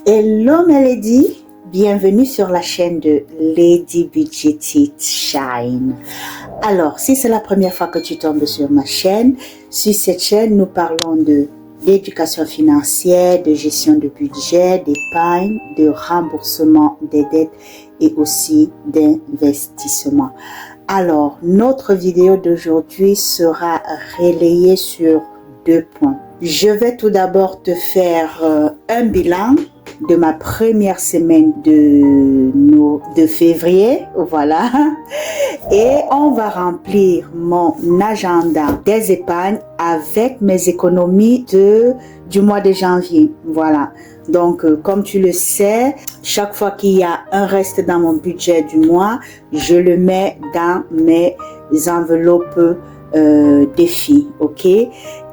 Hello Melody, bienvenue sur la chaîne de Lady Budget Shine. Alors, si c'est la première fois que tu tombes sur ma chaîne, sur cette chaîne, nous parlons de d'éducation financière, de gestion de budget, d'épargne, de remboursement des dettes et aussi d'investissement. Alors, notre vidéo d'aujourd'hui sera relayée sur 2 points. Je vais tout d'abord te faire un bilan de ma première semaine de février, voilà, et on va remplir mon agenda des épargnes avec mes économies du mois de janvier, voilà. Donc, comme tu le sais, chaque fois qu'il y a un reste dans mon budget du mois, je le mets dans mes enveloppes défi, ok?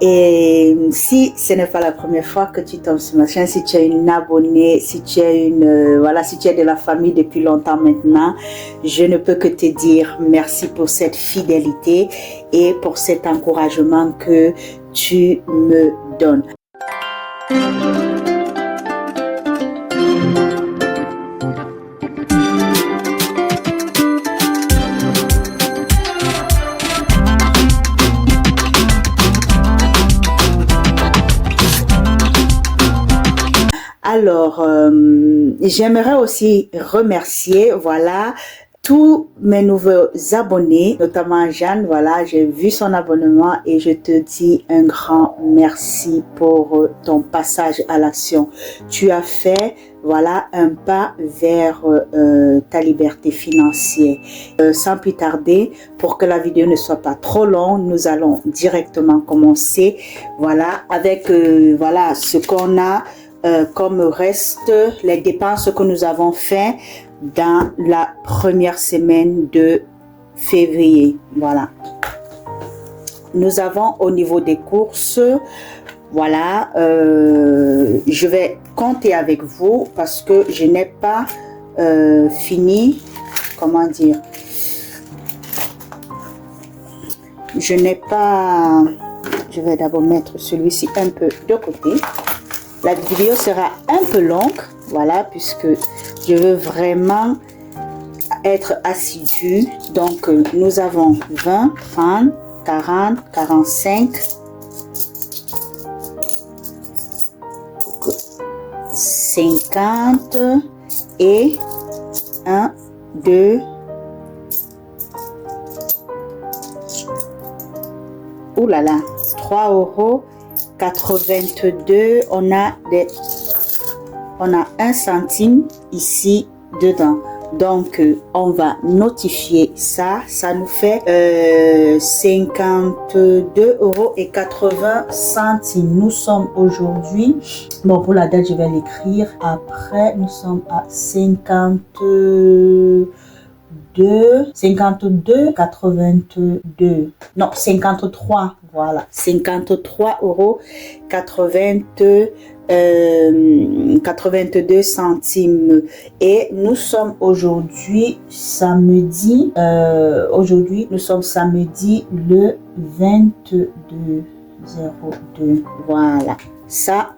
Et si ce n'est pas la première fois que tu tombes sur ma chaîne, si tu es une abonnée, si tu es si tu es de la famille depuis longtemps maintenant, je ne peux que te dire merci pour cette fidélité et pour cet encouragement que tu me donnes. Alors, j'aimerais aussi remercier, voilà, tous mes nouveaux abonnés, notamment Jeanne, voilà, j'ai vu son abonnement et je te dis un grand merci pour ton passage à l'action. Tu as fait, voilà, un pas vers ta liberté financière. Sans plus tarder, pour que la vidéo ne soit pas trop longue, nous allons directement commencer, voilà, avec, voilà, ce qu'on a comme reste les dépenses que nous avons fait dans la première semaine de février. Voilà. Nous avons au niveau des courses, voilà, je vais compter avec vous parce que je n'ai pas fini, comment dire, je vais d'abord mettre celui-ci un peu de côté. La vidéo sera un peu longue, voilà, puisque je veux vraiment être assidue. Donc, nous avons 20, 30, 40, 45, 50 et 1, 2, oulala, 3 € 82, on a 1 centime ici dedans. Donc, on va notifier ça. Ça nous fait 52 € et 80 centimes. Nous sommes aujourd'hui, bon, pour la date, je vais l'écrire après. Nous sommes à 52, 82, non, 53, voilà, 53 € 82 centimes. Et nous sommes aujourd'hui samedi, nous sommes samedi le 22/02, voilà, ça.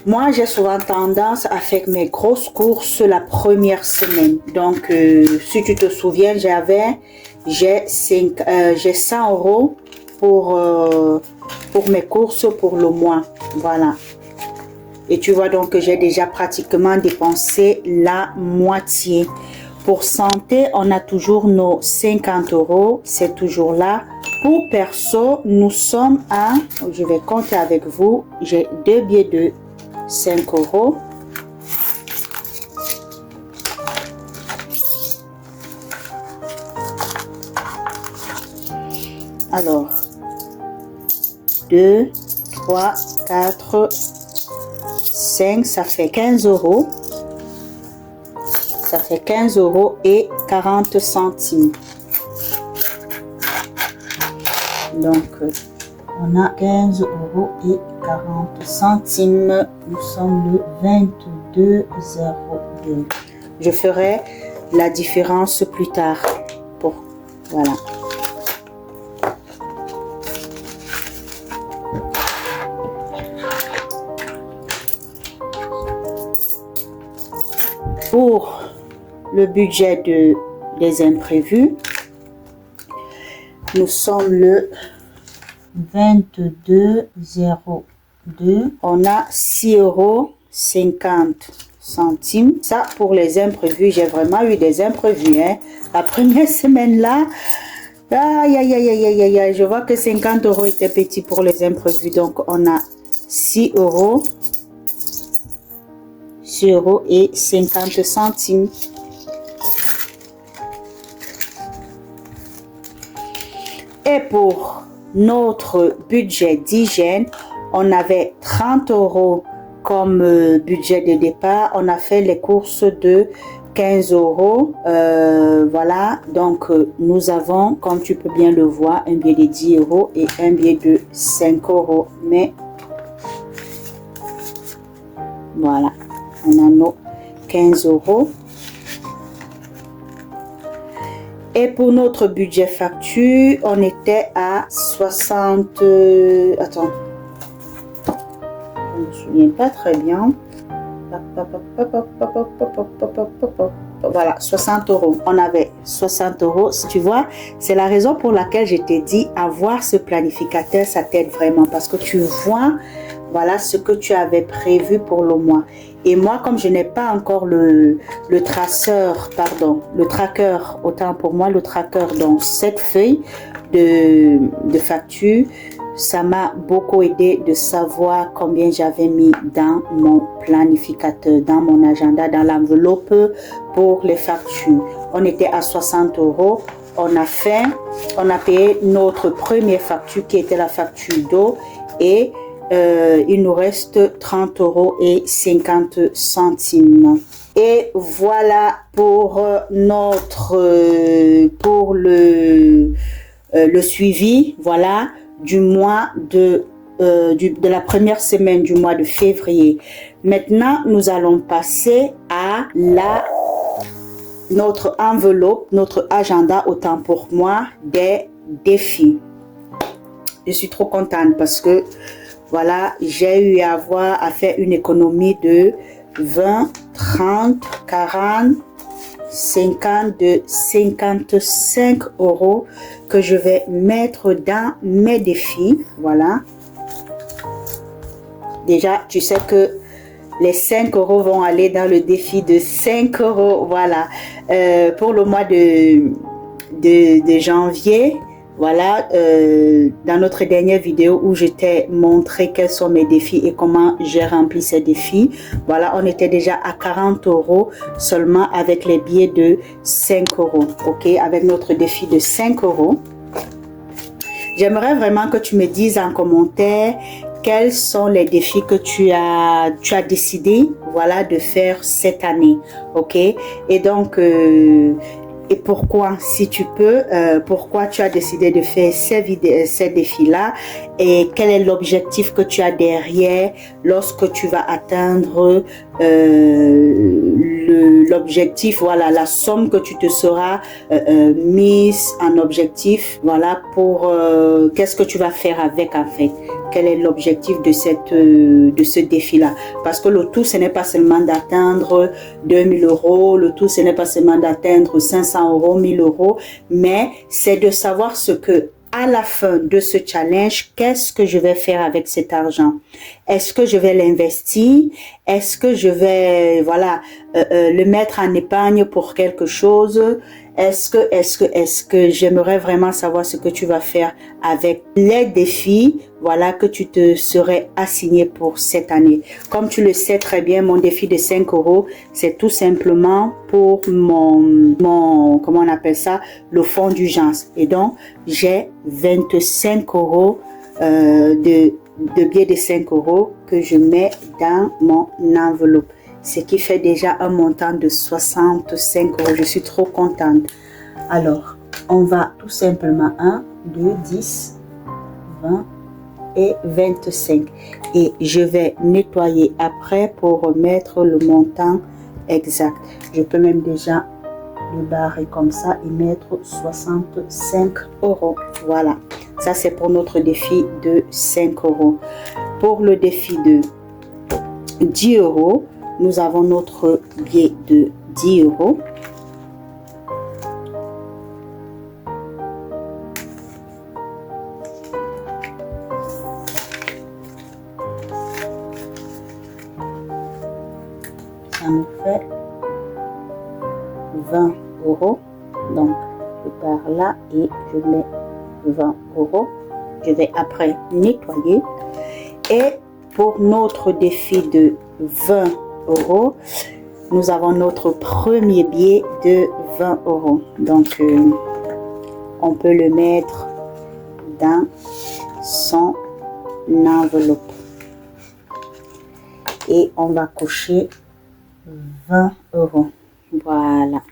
Moi, j'ai souvent tendance à faire mes grosses courses la première semaine. Donc, si tu te souviens, j'ai 100 € pour mes courses pour le mois. Voilà. Et tu vois donc que j'ai déjà pratiquement dépensé la moitié. Pour santé, on a toujours nos 50 €. C'est toujours là. Pour perso, nous sommes à, je vais compter avec vous, j'ai 2 billets de 5 €. Alors, 2, 3, 4, 5, ça fait 15 €. Ça fait 15 € et 40 centimes. Donc, on a 15 € et 40 centimes. Nous sommes le 22/02. Je ferai la différence plus tard. Voilà. Pour le budget des imprévus, nous sommes le 22,02. On a 6,50 €. Ça, pour les imprévus, j'ai vraiment eu des imprévus. Hein. La première semaine là, aïe, aïe, aïe, aïe, aïe, aïe, je vois que 50 € était petit pour les imprévus. Donc, on a 6 €, 6,50 €. Et pour notre budget d'hygiène, on avait 30 € comme budget de départ. On a fait les courses de 15 €. Voilà, donc nous avons, comme tu peux bien le voir, un billet de 10 € et un billet de 5 €. Mais voilà, on a nos 15 €. Et pour notre budget facture, on était à 60... attends, je ne me souviens pas très bien. Voilà, 60 €. On avait 60 €. Tu vois, c'est la raison pour laquelle je t'ai dit, avoir ce planificateur, ça t'aide vraiment. Parce que tu vois, voilà ce que tu avais prévu pour le mois. Et moi, comme je n'ai pas encore le tracker, autant pour moi, le tracker dans cette feuille de facture, ça m'a beaucoup aidé de savoir combien j'avais mis dans mon planificateur, dans mon agenda, dans l'enveloppe pour les factures. On était à 60 €. On a payé notre première facture qui était la facture d'eau et il nous reste 30,50 €. Et voilà pour le suivi, voilà, du mois de la première semaine du mois de février. Maintenant, nous allons passer à notre enveloppe, notre agenda, autant pour moi, des défis. Je suis trop contente parce que voilà, j'ai eu à faire une économie de 20, 30, 40, 50, de 55 € que je vais mettre dans mes défis. Voilà. Déjà, tu sais que les 5 € vont aller dans le défi de 5 €. Voilà. Pour le mois de janvier, voilà, dans notre dernière vidéo où je t'ai montré quels sont mes défis et comment j'ai rempli ces défis, voilà, on était déjà à 40 € seulement avec les billets de 5 €, ok, avec notre défi de 5 €. J'aimerais vraiment que tu me dises en commentaire quels sont les défis que tu as décidé, voilà, de faire cette année, ok, et donc et pourquoi, si tu peux, pourquoi tu as décidé de faire ces défis-là et quel est l'objectif que tu as derrière lorsque tu vas atteindre l'objectif, voilà, la somme que tu te seras mise en objectif, voilà, pour qu'est-ce que tu vas faire avec en fait. Quel est l'objectif de ce défi-là? Parce que le tout, ce n'est pas seulement d'atteindre 2000 €, le tout, ce n'est pas seulement d'atteindre 500 €, 1000 €, mais c'est de savoir ce que, à la fin de ce challenge, qu'est-ce que je vais faire avec cet argent? Est-ce que je vais l'investir? Est-ce que je vais, voilà, le mettre en épargne pour quelque chose? Est-ce que j'aimerais vraiment savoir ce que tu vas faire avec les défis, voilà, que tu te serais assigné pour cette année. Comme tu le sais très bien, mon défi de 5 €, c'est tout simplement pour mon, comment on appelle ça, le fonds d'urgence. Et donc, j'ai 25 € de billets de 5 € que je mets dans mon enveloppe. Ce qui fait déjà un montant de 65 €. Je suis trop contente. Alors, on va tout simplement 1, 2, 10, 20 et 25. Et je vais nettoyer après pour remettre le montant exact. Je peux même déjà le barrer comme ça et mettre 65 €. Voilà. Ça, c'est pour notre défi de 5 €. Pour le défi de 10 €, nous avons notre billet de 10 euros. Ça me fait 20 euros. Donc, je pars là et je mets 20 euros. Je vais après nettoyer. Et pour notre défi de 20 euros, nous avons notre premier billet de 20 euros. Donc, on peut le mettre dans son enveloppe. Et on va cocher 20 euros. Voilà.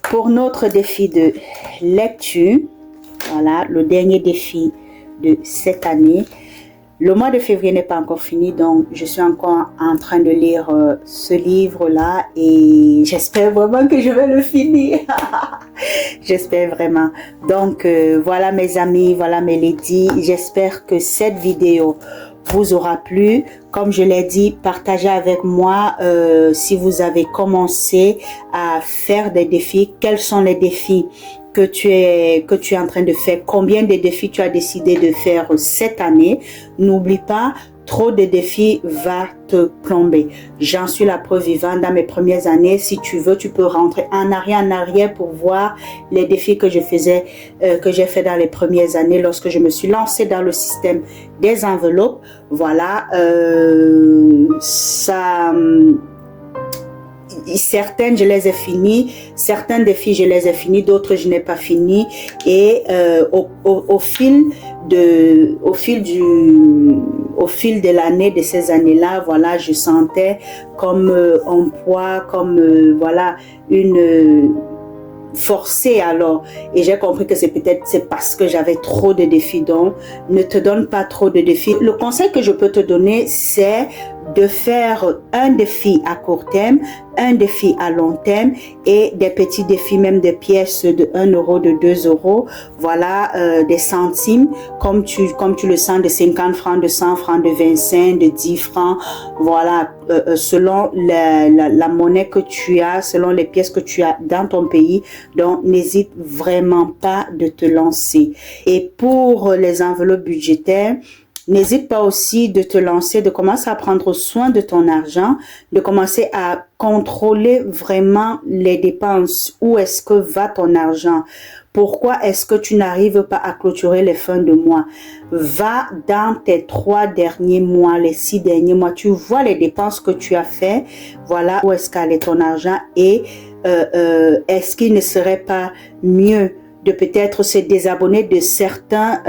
Pour notre défi de lecture, voilà, le dernier défi de cette année. Le mois de février n'est pas encore fini, donc je suis encore en train de lire ce livre-là et j'espère vraiment que je vais le finir. J'espère vraiment. Donc, voilà mes amis, voilà mes ladies. J'espère que cette vidéo vous aura plu. Comme je l'ai dit, partagez avec moi si vous avez commencé à faire des défis. Quels sont les défis que tu es en train de faire? Combien de défis tu as décidé de faire cette année? N'oublie pas, trop de défis va te plomber. J'en suis la preuve vivante. Dans mes premières années, si tu veux, tu peux rentrer en arrière pour voir les défis que je faisais, que j'ai fait dans les premières années lorsque je me suis lancée dans le système des enveloppes. Voilà, certaines je les ai finies, certains défis je les ai finis, d'autres je n'ai pas fini. Et au fil de l'année, de ces années-là, voilà, je sentais comme un poids, comme voilà, une forcée alors. Et j'ai compris que c'est parce que j'avais trop de défis. Donc, ne te donne pas trop de défis. Le conseil que je peux te donner, c'est de faire un défi à court terme, un défi à long terme et des petits défis, même des pièces de 1 euro, de 2 euros, voilà, des centimes, comme tu le sens, de 50 francs, de 100 francs, de 25, de 10 francs, voilà, selon la monnaie que tu as, selon les pièces que tu as dans ton pays. Donc, n'hésite vraiment pas de te lancer. Et pour les enveloppes budgétaires, n'hésite pas aussi de te lancer, de commencer à prendre soin de ton argent, de commencer à contrôler vraiment les dépenses. Où est-ce que va ton argent? Pourquoi est-ce que tu n'arrives pas à clôturer les fins de mois? Va dans tes 3 derniers mois, les 6 derniers mois, tu vois les dépenses que tu as fait. Voilà où est-ce qu'allait ton argent et est-ce qu'il ne serait pas mieux de peut-être se désabonner de certains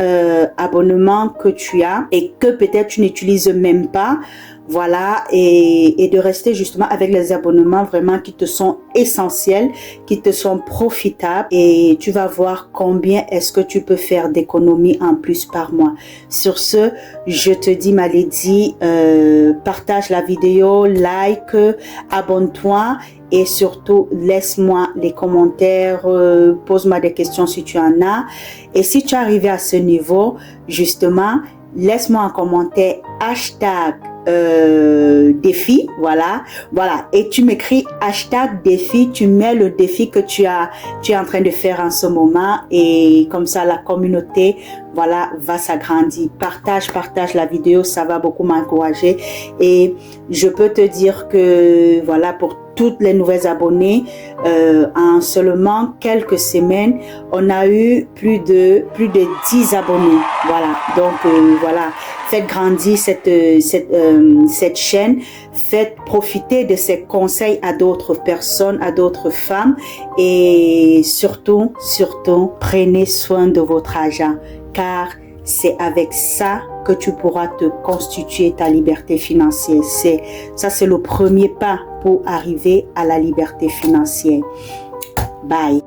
abonnements que tu as et que peut-être tu n'utilises même pas, voilà, et de rester justement avec les abonnements vraiment qui te sont essentiels, qui te sont profitables, et tu vas voir combien est-ce que tu peux faire d'économies en plus par mois. Sur ce, je te dis ma lady, partage la vidéo, like, abonne-toi. Et surtout, laisse-moi les commentaires, pose-moi des questions si tu en as. Et si tu es arrivé à ce niveau, justement, laisse-moi un commentaire hashtag défi, voilà, et tu m'écris hashtag défi, tu mets le défi que tu es en train de faire en ce moment, et comme ça la communauté, voilà, va s'agrandir. Partage la vidéo, ça va beaucoup m'encourager. Et je peux te dire que voilà, pour toutes les nouvelles abonnés, en seulement quelques semaines, on a eu plus de 10 abonnés. Voilà, donc voilà, faites grandir cette chaîne, faites profiter de ces conseils à d'autres personnes, à d'autres femmes, et surtout, prenez soin de votre argent, car c'est avec ça que tu pourras te constituer ta liberté financière. Ça, c'est le premier pas pour arriver à la liberté financière. Bye.